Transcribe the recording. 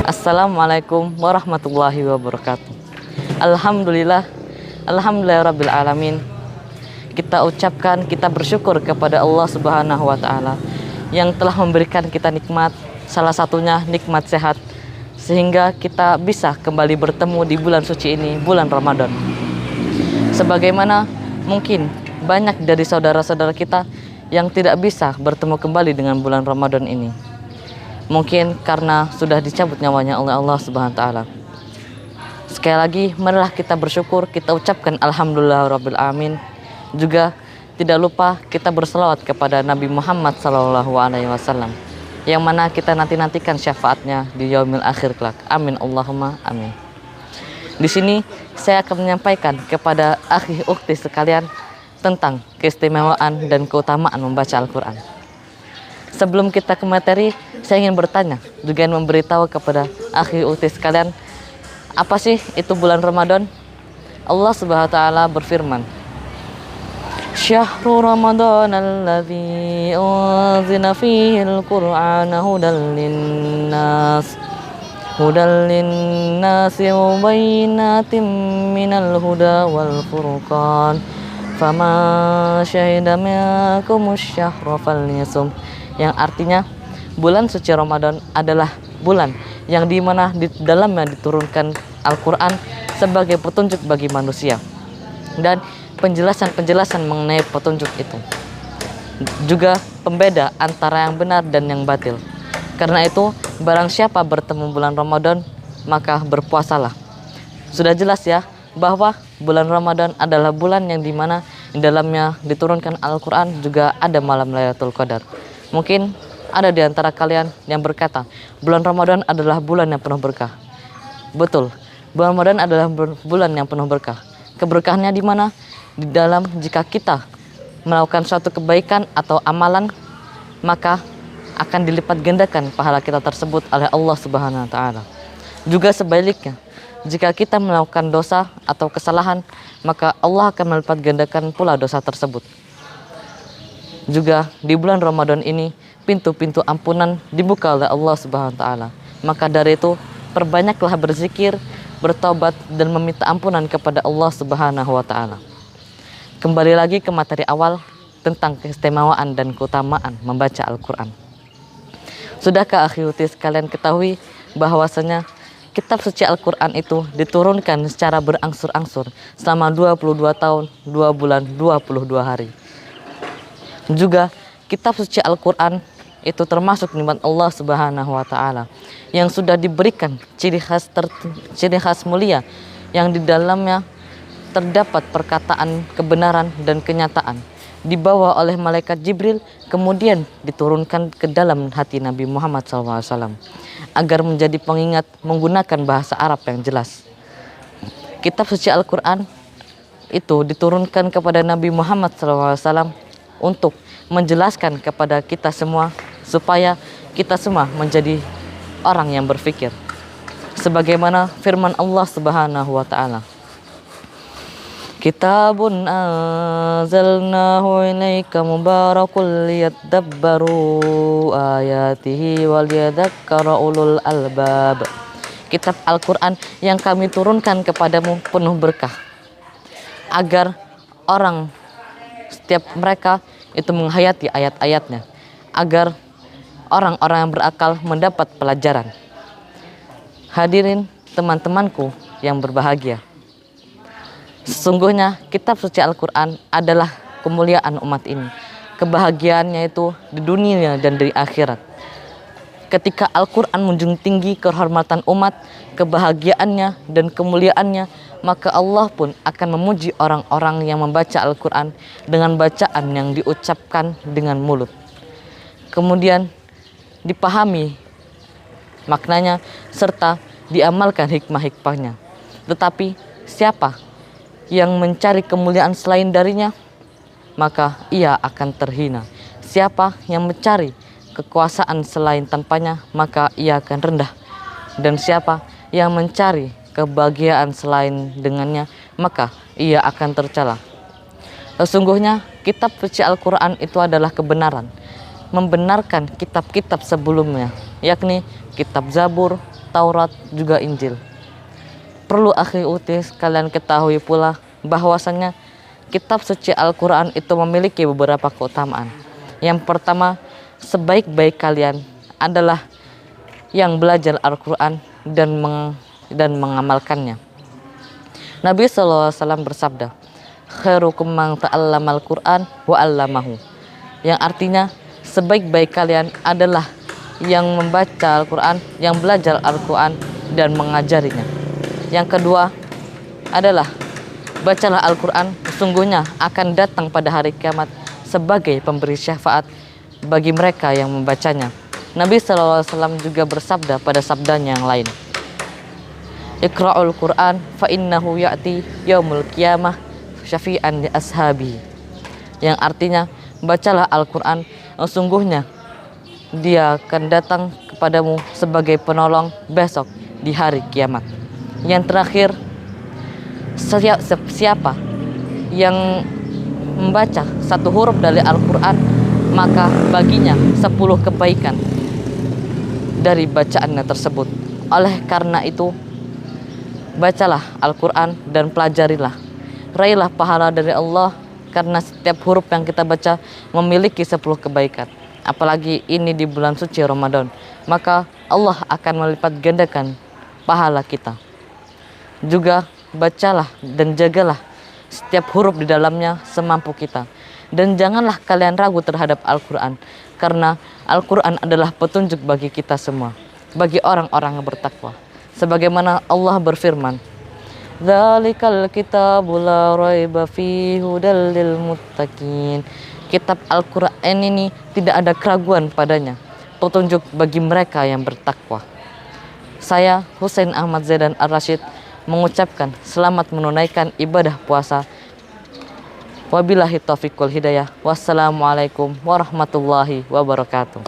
Assalamualaikum warahmatullahi wabarakatuh. Alhamdulillah, Alhamdulillahirabbil alamin. Kita ucapkan, kita bersyukur kepada Allah Subhanahu wa taala yang telah memberikan kita nikmat, salah satunya nikmat sehat, sehingga kita bisa kembali bertemu di bulan suci ini, bulan Ramadan. Sebagaimana mungkin banyak dari saudara-saudara kita yang tidak bisa bertemu kembali dengan bulan Ramadan ini. Mungkin karena sudah dicabut nyawanya oleh Allah Subhanahu wa taala. Sekali lagi, marilah kita bersyukur, kita ucapkan alhamdulillahirabbil alamin. Juga tidak lupa kita berselawat kepada Nabi Muhammad SAW, yang mana kita nantikan syafaatnya di yaumil akhir kelak. Amin Allahumma amin. Di sini saya akan menyampaikan kepada akhi ukhti sekalian tentang keistimewaan dan keutamaan membaca Al-Quran. Sebelum kita ke materi, saya ingin bertanya, juga ingin memberitahu kepada akhi ukhti sekalian, apa sih itu bulan Ramadan? Allah Subhanahu wa taala berfirman, Syahrul Ramadan alladzi unzila fihi al-Qur'ana hudal linnas wa bayyinatin minal huda wal furqan faman syahida minkumus syahra falyasum, yang artinya bulan suci Ramadan adalah bulan yang dimana di dalamnya diturunkan Al-Quran sebagai petunjuk bagi manusia, dan penjelasan-penjelasan mengenai petunjuk itu juga pembeda antara yang benar dan yang batil. Karena itu, barang siapa bertemu bulan Ramadan, maka berpuasalah. Sudah jelas ya, bahwa bulan Ramadan adalah bulan yang dimana di dalamnya diturunkan Al-Quran, juga ada malam Lailatul Qadar. Mungkin ada di antara kalian yang berkata, bulan Ramadan adalah bulan yang penuh berkah. Betul, bulan Ramadan adalah bulan yang penuh berkah. Keberkahannya di mana? Di dalam jika kita melakukan suatu kebaikan atau amalan, maka akan dilipat gandakan pahala kita tersebut oleh Allah Subhanahu wa taala. Juga sebaliknya, jika kita melakukan dosa atau kesalahan, maka Allah akan melipat gandakan pula dosa tersebut. Juga di bulan Ramadan ini, pintu-pintu ampunan dibuka oleh Allah Subhanahu wa taala. Maka dari itu, perbanyaklah berzikir, bertobat dan meminta ampunan kepada Allah Subhanahu wa taala. Kembali lagi ke materi awal tentang keistimewaan dan keutamaan membaca Al-Quran. Sudahkah akhi ukhti sekalian ketahui bahwasanya kitab suci Al-Quran itu diturunkan secara berangsur-angsur selama 22 tahun, 2 bulan, 22 hari. Juga kitab suci Al-Quran itu termasuk nikmat Allah Subhanahu wa taala yang sudah diberikan ciri khas mulia yang di dalamnya terdapat perkataan kebenaran dan kenyataan, dibawa oleh malaikat Jibril, kemudian diturunkan ke dalam hati Nabi Muhammad SAW agar menjadi pengingat menggunakan bahasa Arab yang jelas. Kitab suci Al-Quran itu diturunkan kepada Nabi Muhammad SAW untuk menjelaskan kepada kita semua supaya kita semua menjadi orang yang berfikir. Sebagaimana firman Allah Subhanahu wa taala, Kitabun anzalnahu ilaika mubarakul liyadabbaru ayatihi waliyadzakkara ulul albab. Kitab Al-Quran yang kami turunkan kepadamu penuh berkah, agar orang setiap mereka itu menghayati ayat-ayatnya, agar orang-orang yang berakal mendapat pelajaran. Hadirin teman-temanku yang berbahagia, sesungguhnya kitab suci Al-Quran adalah kemuliaan umat ini. Kebahagiaannya itu di dunia dan di akhirat. Ketika Al-Quran menjunjung tinggi kehormatan umat, kebahagiaannya dan kemuliaannya, maka Allah pun akan memuji orang-orang yang membaca Al-Quran dengan bacaan yang diucapkan dengan mulut, kemudian dipahami maknanya serta diamalkan hikmah-hikmahnya. Tetapi siapa yang mencari kemuliaan selain darinya, maka ia akan terhina. Siapa yang mencari kekuasaan selain tanpanya, maka ia akan rendah. Dan siapa yang mencari kebahagiaan selain dengannya, maka ia akan tercela. Sesungguhnya kitab suci Al-Quran itu adalah kebenaran, membenarkan kitab-kitab sebelumnya, yakni kitab Zabur, Taurat, juga Injil. Perlu akhi utis kalian ketahui pula bahwasannya kitab suci Al-Quran itu memiliki beberapa keutamaan. Yang pertama, sebaik-baik kalian adalah yang belajar Al-Quran dan mengamalkannya. Nabi SAW bersabda, khairukum man ta'allamal Qur'an wa 'allamahu. Yang artinya sebaik-baik kalian adalah yang membaca Al-Quran, yang belajar Al-Quran dan mengajarinya. Yang kedua adalah bacalah Al-Quran, sesungguhnya akan datang pada hari kiamat sebagai pemberi syafaat bagi mereka yang membacanya. Nabi SAW juga bersabda pada sabdanya yang lain, Iqra'ul Qur'an fa innahu ya'ti yaumul qiyamah syafi'an li ashabi. Yang artinya bacalah Al-Quran, sesungguhnya dia akan datang kepadamu sebagai penolong besok di hari kiamat. Yang terakhir, siapa yang membaca satu huruf dari Al-Quran, maka baginya 10 kebaikan dari bacaannya tersebut. Oleh karena itu, bacalah Al-Quran dan pelajarilah. Raihlah pahala dari Allah, karena setiap huruf yang kita baca memiliki 10 kebaikan. Apalagi ini di bulan suci Ramadan, maka Allah akan melipat gandakan pahala kita. Juga bacalah dan jagalah setiap huruf di dalamnya semampu kita. Dan janganlah kalian ragu terhadap Al-Quran, karena Al-Quran adalah petunjuk bagi kita semua, bagi orang-orang yang bertakwa. Sebagaimana Allah berfirman, Dzalikal kitabu la raiba fihi hudal lil muttaqin. Kitab Al-Quran ini tidak ada keraguan padanya, petunjuk bagi mereka yang bertakwa. Saya Husain Ahmad Zaidan Ar-Rasyid mengucapkan selamat menunaikan ibadah puasa. Wabillahi taufiq wal hidayah. Wassalamualaikum warahmatullahi wabarakatuh.